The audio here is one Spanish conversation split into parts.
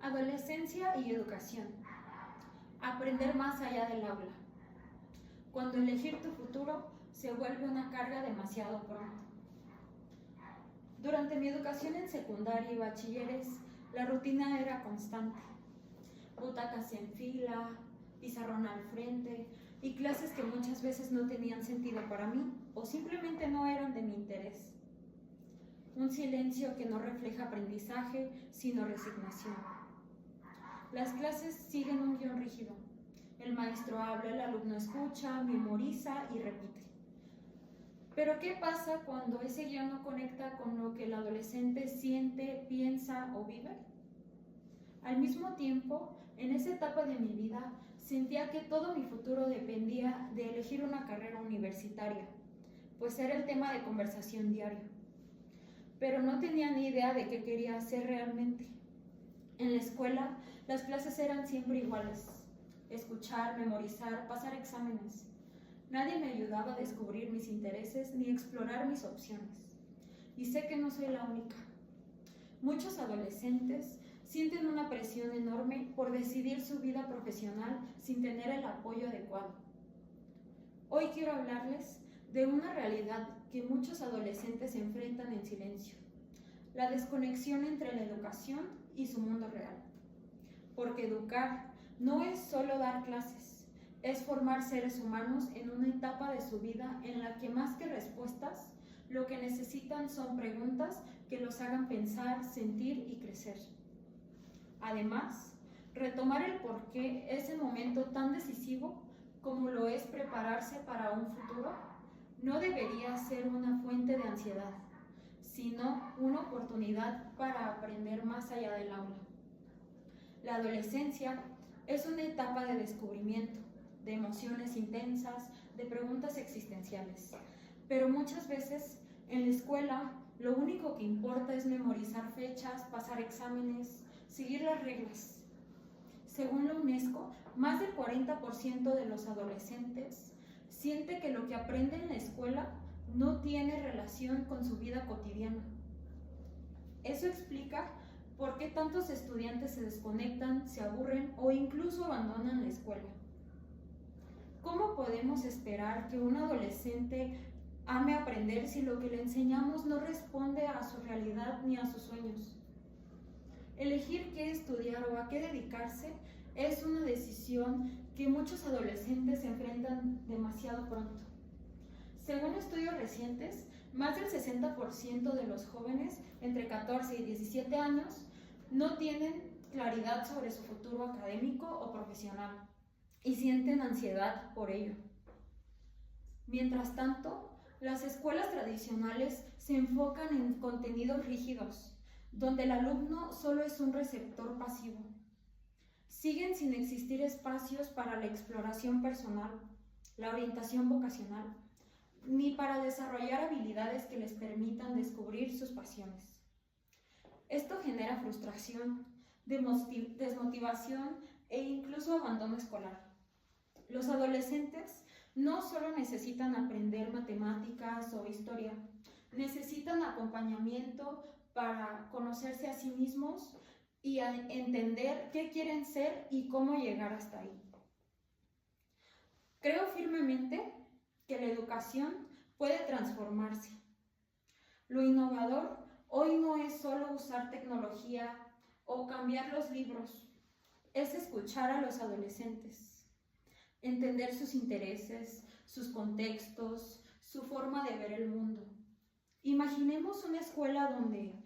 Adolescencia y educación. Aprender más allá del aula. Cuando elegir tu futuro se vuelve una carga demasiado pronto. Durante mi educación en secundaria y bachilleres, la rutina era constante. Butacas en fila, pizarrón al frente y clases que muchas veces no tenían sentido para mí o simplemente no eran de mi interés. Un silencio que no refleja aprendizaje, sino resignación. Las clases siguen un guión rígido. El maestro habla, el alumno escucha, memoriza y repite. Pero ¿qué pasa cuando ese guión no conecta con lo que el adolescente siente, piensa o vive? Al mismo tiempo, en esa etapa de mi vida, sentía que todo mi futuro dependía de elegir una carrera universitaria, pues era el tema de conversación diario. Pero no tenía ni idea de qué quería hacer realmente. En la escuela, las clases eran siempre iguales. Escuchar, memorizar, pasar exámenes. Nadie me ayudaba a descubrir mis intereses ni explorar mis opciones. Y sé que no soy la única. Muchos adolescentes sienten una presión enorme por decidir su vida profesional sin tener el apoyo adecuado. Hoy quiero hablarles de una realidad que muchos adolescentes enfrentan en silencio: la desconexión entre la educación y su mundo real. Porque educar no es solo dar clases, es formar seres humanos en una etapa de su vida en la que más que respuestas, lo que necesitan son preguntas que los hagan pensar, sentir y crecer. Además, retomar el porqué es el momento tan decisivo como lo es prepararse para un futuro, no debería ser una fuente de ansiedad, sino una oportunidad para aprender más allá del aula. La adolescencia es una etapa de descubrimiento, de emociones intensas, de preguntas existenciales. Pero muchas veces en la escuela lo único que importa es memorizar fechas, pasar exámenes, seguir las reglas. Según la UNESCO, más del 40% de los adolescentes siente que lo que aprende en la escuela no tiene relación con su vida cotidiana. Eso explica por qué tantos estudiantes se desconectan, se aburren o incluso abandonan la escuela. ¿Cómo podemos esperar que un adolescente ame aprender si lo que le enseñamos no responde a su realidad ni a sus sueños? Elegir qué estudiar o a qué dedicarse es una decisión que muchos adolescentes se enfrentan demasiado pronto. Según estudios recientes, más del 60% de los jóvenes entre 14 y 17 años no tienen claridad sobre su futuro académico o profesional y sienten ansiedad por ello. Mientras tanto, las escuelas tradicionales se enfocan en contenidos rígidos, donde el alumno solo es un receptor pasivo. Siguen sin existir espacios para la exploración personal, la orientación vocacional, ni para desarrollar habilidades que les permitan descubrir sus pasiones. Esto genera frustración, desmotivación e incluso abandono escolar. Los adolescentes no solo necesitan aprender matemáticas o historia, necesitan acompañamiento para conocerse a sí mismos y a entender qué quieren ser y cómo llegar hasta ahí. Creo firmemente que la educación puede transformarse. Lo innovador hoy no es solo usar tecnología o cambiar los libros, es escuchar a los adolescentes, entender sus intereses, sus contextos, su forma de ver el mundo. Imaginemos una escuela donde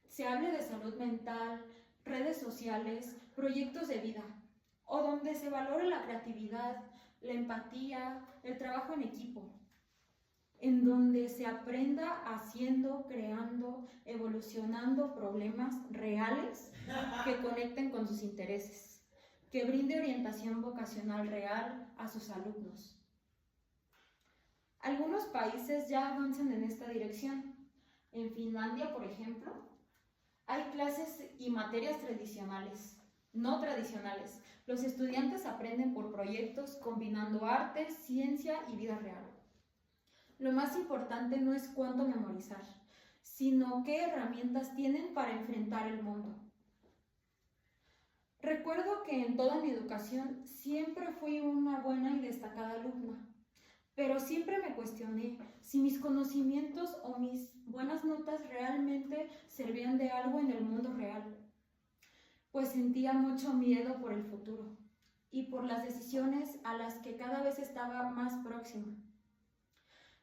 se hable de salud mental, redes sociales, proyectos de vida, o donde se valore la creatividad, la empatía, el trabajo en equipo, en donde se aprenda haciendo, creando, evolucionando problemas reales que conecten con sus intereses, que brinde orientación vocacional real a sus alumnos. Algunos países ya avanzan en esta dirección. En Finlandia, por ejemplo, hay clases y materias tradicionales, no tradicionales. Los estudiantes aprenden por proyectos combinando arte, ciencia y vida real. Lo más importante no es cuánto memorizar, sino qué herramientas tienen para enfrentar el mundo. Recuerdo que en toda mi educación siempre fui una buena y destacada alumna, pero siempre me cuestioné si mis conocimientos o mis buenas notas realmente servían de algo en el mundo real, pues sentía mucho miedo por el futuro y por las decisiones a las que cada vez estaba más próxima.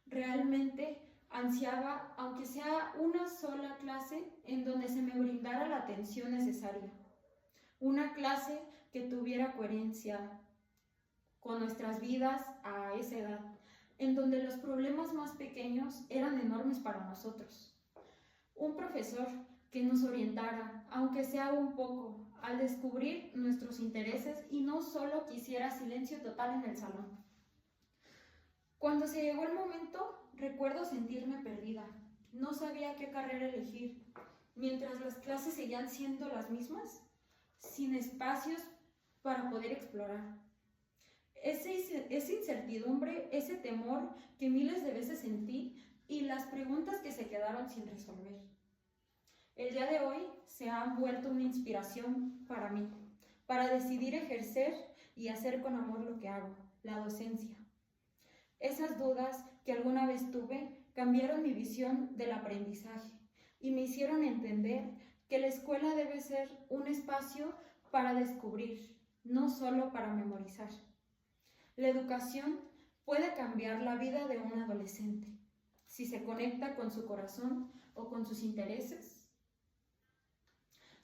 Realmente ansiaba, aunque sea una sola clase, en donde se me brindara la atención necesaria. Una clase que tuviera coherencia con nuestras vidas a esa edad, en donde los problemas más pequeños eran enormes para nosotros. Un profesor que nos orientara, aunque sea un poco, al descubrir nuestros intereses y no solo quisiera silencio total en el salón. Cuando se llegó el momento, recuerdo sentirme perdida. No sabía qué carrera elegir, mientras las clases seguían siendo las mismas, sin espacios para poder explorar. Esa incertidumbre, ese temor que miles de veces sentí y las preguntas que se quedaron sin resolver. El día de hoy se han vuelto una inspiración para mí, para decidir ejercer y hacer con amor lo que hago, la docencia. Esas dudas que alguna vez tuve cambiaron mi visión del aprendizaje y me hicieron entender que la escuela debe ser un espacio para descubrir, no solo para memorizar. La educación puede cambiar la vida de un adolescente si se conecta con su corazón o con sus intereses.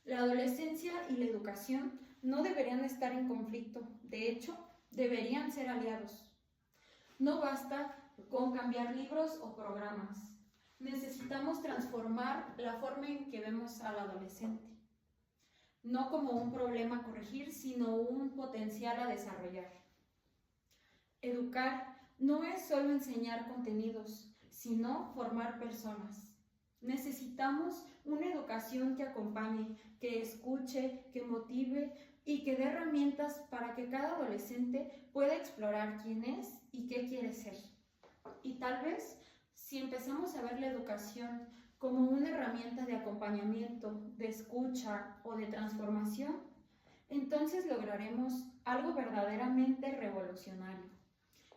La adolescencia y la educación no deberían estar en conflicto, de hecho, deberían ser aliados. No basta con cambiar libros o programas. Necesitamos transformar la forma en que vemos al adolescente. No como un problema a corregir, sino un potencial a desarrollar. Educar no es solo enseñar contenidos, sino formar personas. Necesitamos una educación que acompañe, que escuche, que motive y que dé herramientas para que cada adolescente pueda explorar quién es y qué quiere ser. Y tal vez, si empezamos a ver la educación como una herramienta de acompañamiento, de escucha o de transformación, entonces lograremos algo verdaderamente revolucionario.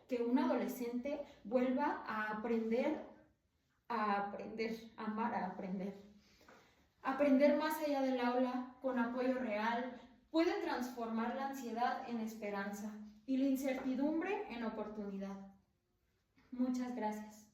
Que un adolescente vuelva a amar a aprender. Aprender más allá del aula, con apoyo real, puede transformar la ansiedad en esperanza y la incertidumbre en oportunidad. Muchas gracias.